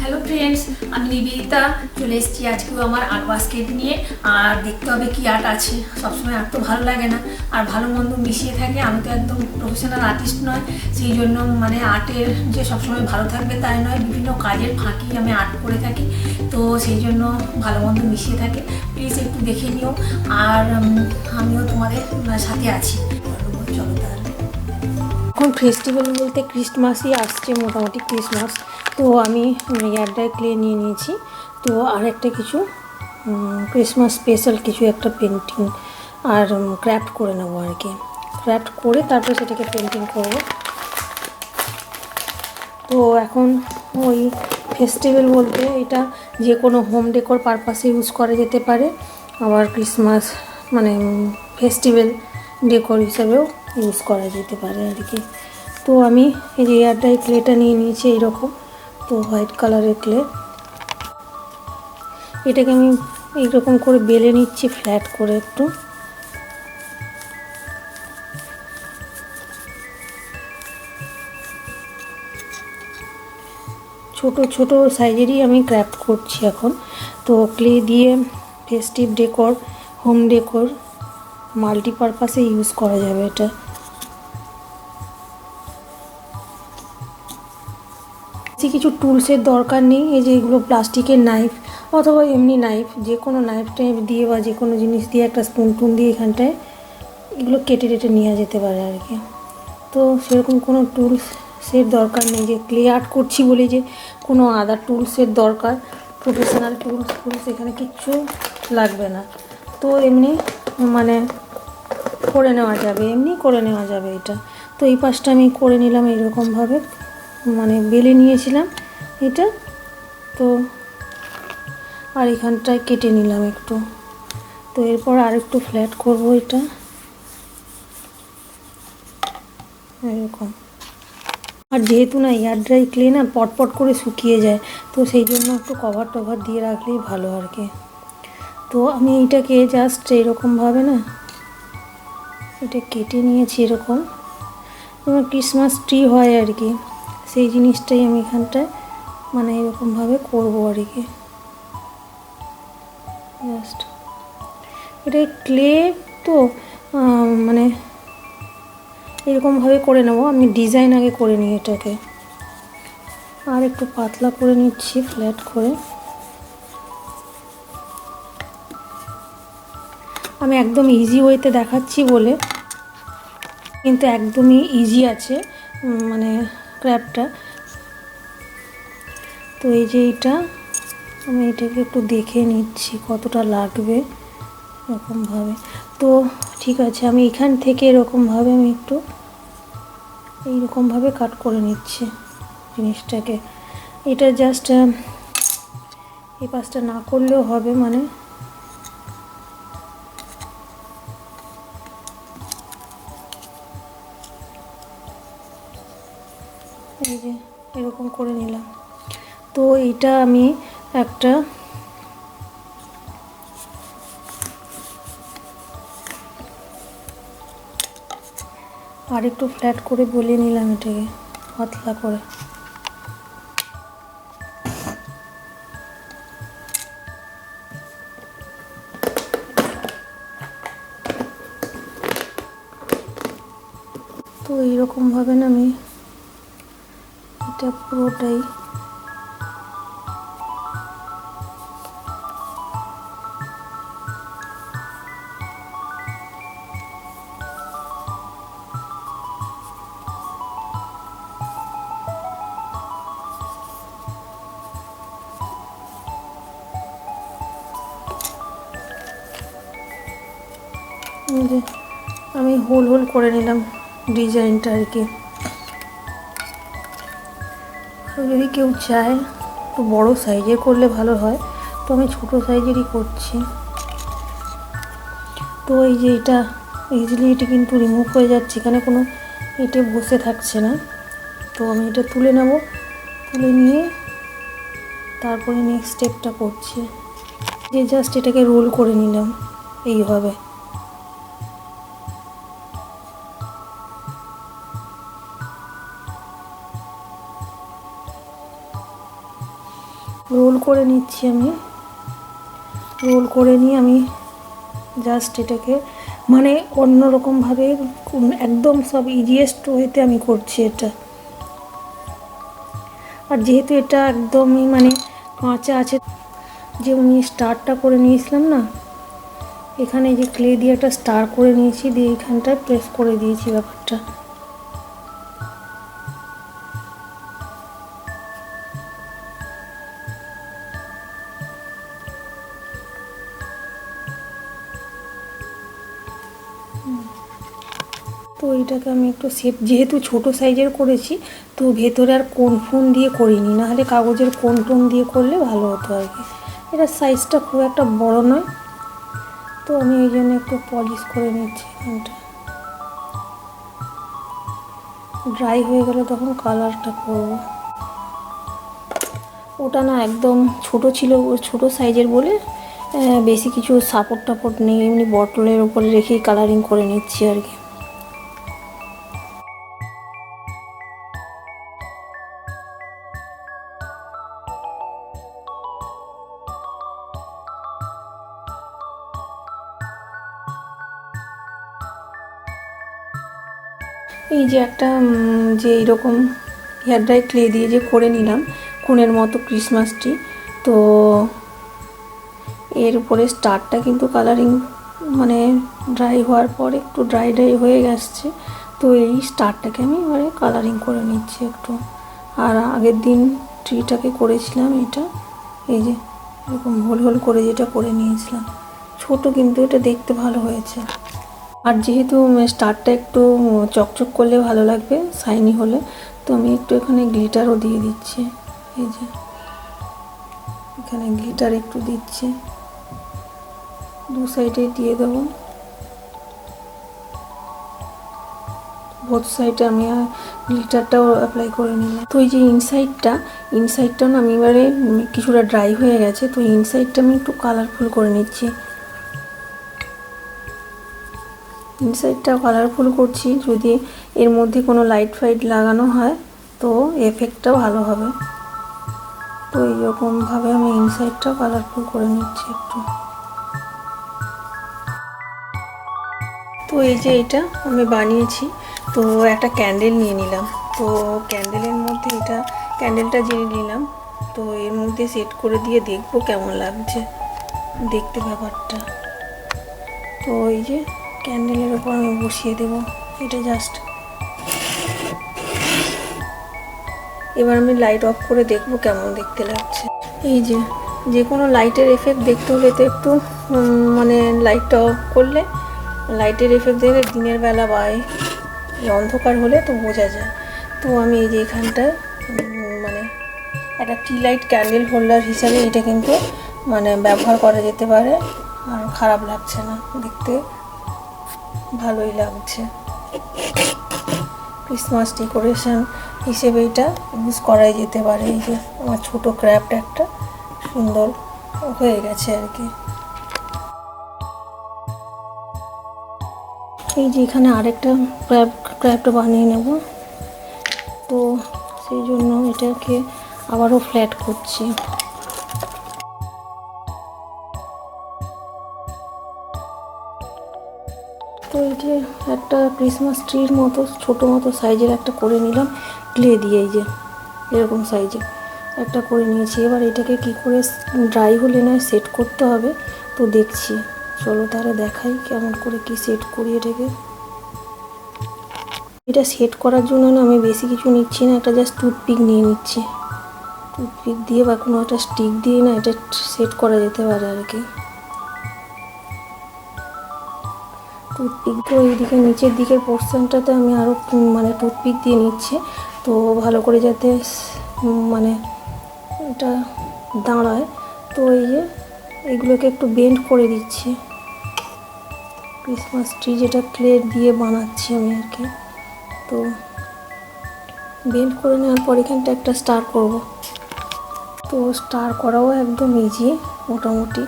Hello friends, আমি নিবেদিতা চলে এসেছি আজকেও আমার আর্ট বাস্কেট নিয়ে। আর দেখতে হবে কি আর্ট আছে। সবসময় আর্ট তো ভালো লাগে না, আর ভালো মন্দ মিশিয়ে থাকে। আমি তো একদম প্রফেশনাল আর্টিস্ট নয়, সেই জন্য মানে আর্টের যে সবসময় ভালো থাকবে তাই নয়, বিভিন্ন কাজের ফাঁকি আমি আর্ট করে থাকি, তো সেই জন্য ভালো মন্দ মিশিয়ে থাকে। প্লিজ একটু দেখে নিও, আর আমিও তোমাদের সাথে আছি। চলো তাহলে। এখন ফেস্টিভ্যাল বলতে ক্রিসমাসই আসছে, মোটামুটি ক্রিসমাস। তো আমি এয়ার ড্রাই ক্লে নিয়ে নিয়েছি। তো আর একটা কিছু ক্রিসমাস স্পেশাল কিছু একটা পেন্টিং আর ক্র্যাফট করে নেবো আর কি। ক্র্যাফট করে তারপরে সেটাকে পেন্টিং করব। তো এখন ওই ফেস্টিভ্যাল বলতে এটা যে কোনো হোম ডেকোর পারপাসে ইউজ করা যেতে পারে, আবার ক্রিসমাস মানে ফেস্টিভ্যাল ডেকোর হিসাবেও ইউজ করা যেতে পারে আর কি। তো আমি এই যে এয়ার ড্রাই ক্লেটা নিয়ে নিয়েছি এইরকম, তো হোয়াইট কালারের ক্লে। এটাকে আমি এইরকম করে বেলে নিচ্ছি ফ্ল্যাট করে একটু। ছোট ছোট সাইজেরই আমি ক্রাফট করছি এখন। তো ক্লে দিয়ে ফেস্টিভ ডেকর, হোম ডেকর মাল্টিপারপাসে ইউজ করা যাবে এটা। কিছু টুলসের দরকার নেই। এই যে এগুলো প্লাস্টিকের নাইফ অথবা এমনি নাইফ, যে কোনো নাইফ টাইফ দিয়ে বা যে কোনো জিনিস দিয়ে, একটা স্পুন টুন দিয়ে এখানটায় এগুলো কেটে টেটে নেওয়া যেতে পারে আর কি। তো সেরকম কোনো টুলসের দরকার নেই, যে ক্লে আর্ট করছি বলে যে কোনো আদার টুলসের দরকার, প্রফেশনাল টুলস এখানে কিচ্ছু লাগবে না। তো এমনি মানে করে নেওয়া যাবে, এমনি করে নেওয়া যাবে এটা। তো এই পাশটা আমি করে নিলাম এইরকমভাবে, মানে বেলে নিয়েছিলাম এটা। তো আর এখানটায় কেটে নিলাম একটু। তো এরপর আর একটু ফ্ল্যাট করব এটা এরকম। আর যেহেতু না এয়ার ড্রাই ক্লে না পটপট করে শুকিয়ে যায়, তো সেই জন্য একটু কভার টভার দিয়ে রাখলেই ভালো আর কি। তো আমি এইটাকে জাস্ট এরকমভাবে না এটা কেটে নিয়েছি এরকম, যেমন ক্রিসমাস ট্রি হয় আর কি, সেই জিনিসটাই আমি এখানটায় মানে এরকমভাবে করবো আর কি। জাস্ট এটা ক্লে তো মানে এরকমভাবে করে নেবো। আমি ডিজাইন আগে করে নিই এটাকে, আর একটু পাতলা করে নিচ্ছি ফ্ল্যাট করে। আমি একদম ইজি ওয়েতে দেখাচ্ছি বলে, কিন্তু একদমই ইজি আছে মানে ক্র্যাফটটা। তো এই যে এইটা আমি এটাকে একটু দেখে নিচ্ছি কতটা লাগবে এরকমভাবে। তো ঠিক আছে, আমি এখান থেকে এরকমভাবে আমি একটু এইরকমভাবে কাট করে নিচ্ছি জিনিসটাকে। এটা জাস্ট এই পাশটা না করলেও হবে, মানে এই যে এরকম করে নিলাম। তো এইটা আমি একটা আর একটু ফ্ল্যাট করে বলে নিলাম এটাকে পাতলা করে। তো এইরকমভাবে না আমি এটা পুরোটাই আমি হোল হোল করে নিলাম ডিজাইনটা আর কি। যদি কেউ চায় একটু বড় সাইজের করলে ভালো হয়, তো আমি ছোট সাইজেরই করছি। তো এই যে এটা ইজিলি এটা কিন্তু রিমুভ হয়ে যাচ্ছে, এখানে কোনো এটা বসে থাকছে না। তো আমি এটা তুলে নেব, তুলে নিয়ে তারপরে নেক্সট স্টেপটা করছি, যে জাস্ট এটাকে রোল করে নিলাম এইভাবে। রোল করে নিচ্ছি আমি। রোল করে নিয়ে আমি জাস্ট এটাকে মানে অন্যরকমভাবে একদম সব ইজিয়েস্ট ওয়েতে আমি করছি এটা। আর যেহেতু এটা একদমই মানে কাঁচা আছে, যে আমি স্টারটা করে নিয়েছিলাম না, এখানে যে ক্লে দিয়ে একটা স্টার করে নিয়েছি, দিয়ে এইখানটায় প্রেস করে দিয়েছি ব্যাপারটা। তো এইটাকে আমি একটু শেপ, যেহেতু ছোট সাইজের করেছি তো ভেতরে আর কোন ফোন দিয়ে করিনি, নাহলে কাগজের কোন টোন দিয়ে করলে ভালো হতো আর কি। এটা সাইজটা খুব একটা বড় নয়, তো আমি এই জন্য একটু পলিশ করে নিচ্ছি এখানটা। ড্রাই হয়ে গেলে তখন কালারটা করব। ওটা না একদম ছোট ছিল, ছোট সাইজের বলে বেশি কিছু সাপোর্ট টাপোর্ট নেই, এমনি বটলের উপরে রেখেই কালারিং করে নিচ্ছি আর কি। এই যে একটা যে এইরকম হেয়ার ড্রাই ক্লে দিয়ে যে করে নিলাম কোণের মতো ক্রিসমাস ট্রি, তো এর উপরে স্টারটা কিন্তু কালারিং মানে ড্রাই হওয়ার পর একটু ড্রাই হয়ে গেছে, তো এই স্টারটাকে আমি এবারে কালারিং করে নিচ্ছি একটু। আর আগের দিন ট্রিটাকে করেছিলাম এটা, এই যে এরকম হোল হোল করে যেটা করে নিয়েছিলাম, ছোট কিন্তু এটা দেখতে ভালো হয়েছে। আর যেহেতু স্টারটা একটু চকচক করলে ভালো লাগবে, শাইনি হলে, তো আমি একটু এখানে গ্লিটারও দিয়ে দিচ্ছি। এই যে এখানে গ্লিটার একটু দিচ্ছি, দু সাইডে দিয়ে দেবো, বোথ সাইডে আমি গ্লিটারটাও অ্যাপ্লাই করে নিলাম। তো এই যে ইনসাইডটা না আমি এবারে কিছুটা ড্রাই হয়ে গেছে, তো ইনসাইডটা আমি একটু কালারফুল করে নিচ্ছি। ইনসাইডটা কালারফুল করছি, যদি এর মধ্যে কোনো লাইট ফাইট লাগানো হয় তো এফেক্টটা ভালো হবে। তো এইরকমভাবে আমি ইনসাইডটা কালারফুল করে নিচ্ছি একটু। তো এই যে এটা আমি বানিয়েছি, তো একটা ক্যান্ডেল নিয়ে নিলাম, তো ক্যান্ডেলের মধ্যে এটা ক্যান্ডেলটা জেনে নিলাম, তো এর মধ্যে সেট করে দিয়ে দেখবো কেমন লাগছে দেখতে ব্যাপারটা। তো এই যে ক্যান্ডেলের ওপর আমি বসিয়ে দেবো এটা জাস্ট। এবার আমি লাইট অফ করে দেখবো কেমন দেখতে লাগছে। এই যে যে কোনো লাইটের এফেক্ট দেখতে হলে তো একটু মানে লাইটটা অফ করলে, লাইটের এফেক্ট দেখলে দিনের বেলা বা অন্ধকার হলে তো বোঝা যায়। তো আমি এই যে এখানটায় মানে একটা টি লাইট ক্যান্ডেল হোল্ডার হিসাবে এটা কিন্তু মানে ব্যবহার করা যেতে পারে, আর খারাপ লাগছে না, দেখতে ভালোই লাগছে। ক্রিসমাস ডেকোরেশন হিসেবে এটা ইউজ করাই যেতে পারে। এই যে আমার ছোটো ক্র্যাফট একটা সুন্দর হয়ে গেছে আর কি। এই যে এখানে আরেকটা ক্র্যাফট বানিয়ে নেব, তো সেই জন্য এটাকে আবারও ফ্ল্যাট করছি। তো এই যে একটা ক্রিসমাস ট্রির মতো ছোটো মতো সাইজের একটা করে নিলাম ক্লে দিয়ে, এই যে এরকম সাইজে একটা করে নিয়েছি। এবার এটাকে কি করে ড্রাই হলে না সেট করতে হবে, তো দেখছি, চলো তাহলে দেখাই কেমন করে কি সেট করি এটাকে। এটা সেট করার জন্য না আমি বেশি কিছু নিচ্ছি না, একটা জাস্ট টুথপিক নিয়ে নিচ্ছি। টুথপিক দিয়ে বা কোনো একটা স্টিক দিয়ে না এটা সেট করা যেতে পারে আর কি। টুথপিক তো এইদিকে নিচের দিকের পোর্শনটাতে আমি আরও মানে টুথপিক দিয়ে নিচ্ছি, তো ভালো করে যাতে মানে এটা দাঁড়ায়। তো এই যে এগুলোকে একটু বেন্ড করে দিচ্ছি, ক্রিসমাস ট্রি যেটা ক্লে দিয়ে বানাচ্ছি আমি আর কি। তো বেন্ড করে নেওয়ার পর এখানটা একটা স্টার করব, তো স্টার করাও একদম ইজি, মোটামুটি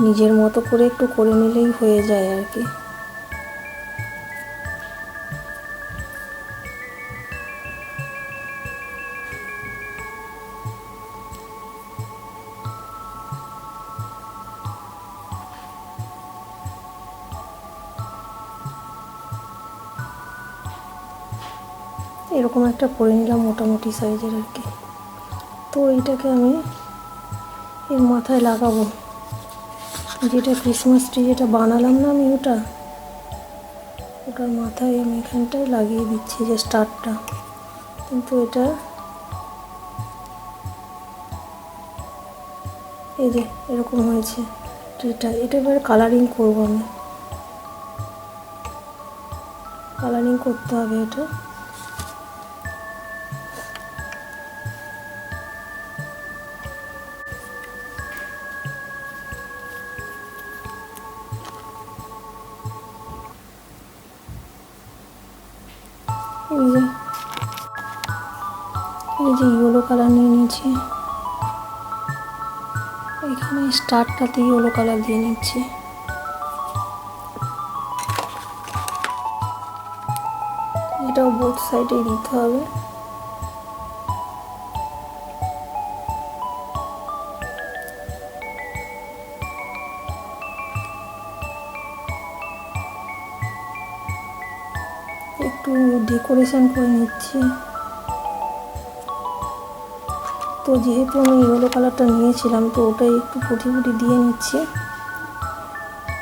নিজের মতো করে একটু করে নিলেই হয়ে যায় আর কি। এরকম একটা করে নিলাম মোটামুটি সাইজের আর কি। তো এইটাকে আমি এর মাথায় লাগাবো, যেটা ক্রিসমাস ট্রি যেটা বানালাম না আমি ওটার মাথায় আমি এখানটায় লাগিয়ে দিচ্ছি যে স্টারটা। কিন্তু এটা এই যে এরকম হয়েছে ট্রিটা। এটা এবার কালারিং করবো আমি, কালারিং করতে হবে এটা। এই যে ইয়েলো কালার নিয়ে নিয়েছি, এখানে স্টারটাতে ইয়েলো কালার দিয়ে নিচ্ছি। এটাও বোথ সাইডে দিতে হবে। একটু ডেকোরেশন করে নিচ্ছি। তো যেহেতু আমি ইয়েলো কালারটা নিয়েছিলাম, তো ওটাই একটু ফুটি ফুটি দিয়ে নিচ্ছি,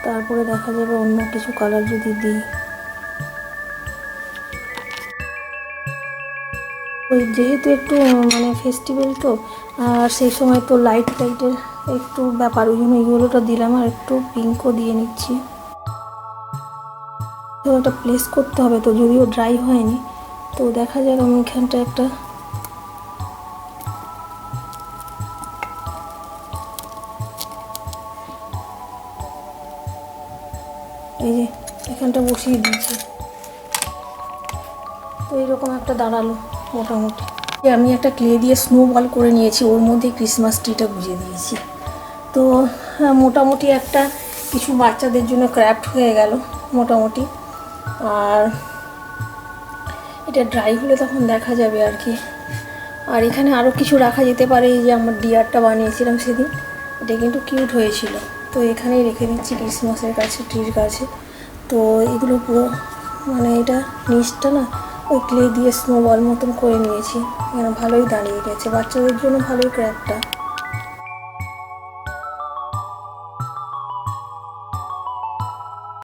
তারপরে দেখা যাবে অন্য কিছু কালার যদি দিই। ওই যেহেতু একটু মানে ফেস্টিভ্যাল তো, আর সেই সময় তো লাইট টাইটের একটু ব্যাপার, ওই জন্য ইয়েলোটা দিলাম, আর একটু পিঙ্কও দিয়ে নিচ্ছি। তো একটা প্লেস করতে হবে, তো যদিও ড্রাই হয়নি, তো দেখা যাক আমি এখানটা একটা এই যে এখানটা বসিয়ে দিয়েছি। তো এইরকম একটা দাঁড়ালো মোটামুটি। আমি একটা ক্লে দিয়ে স্নোবল করে নিয়েছি, ওর মধ্যে ক্রিসমাস ট্রিটা গুঁজে দিয়েছি। তো মোটামুটি একটা কিছু বাচ্চাদের জন্য ক্রাফট হয়ে গেল মোটামুটি। আর এটা ড্রাই হলে তখন দেখা যাবে আর কি। আর এখানে আরও কিছু রাখা যেতে পারে, এই যে আমার ডিয়ারটা বানিয়েছিলাম সেদিন, এটা কিন্তু কিউট হয়েছিল। তো এখানেই রেখে দিচ্ছি ক্রিসমাসের কাছে, ট্রির কাছে। তো এগুলো পুরো মানে এটা নিচটা না ওই ক্লে দিয়ে স্নোবল মতন করে নিয়েছি, এখানে ভালোই দাঁড়িয়ে গেছে, বাচ্চাদের জন্য ভালোই ক্র্যাফটটা।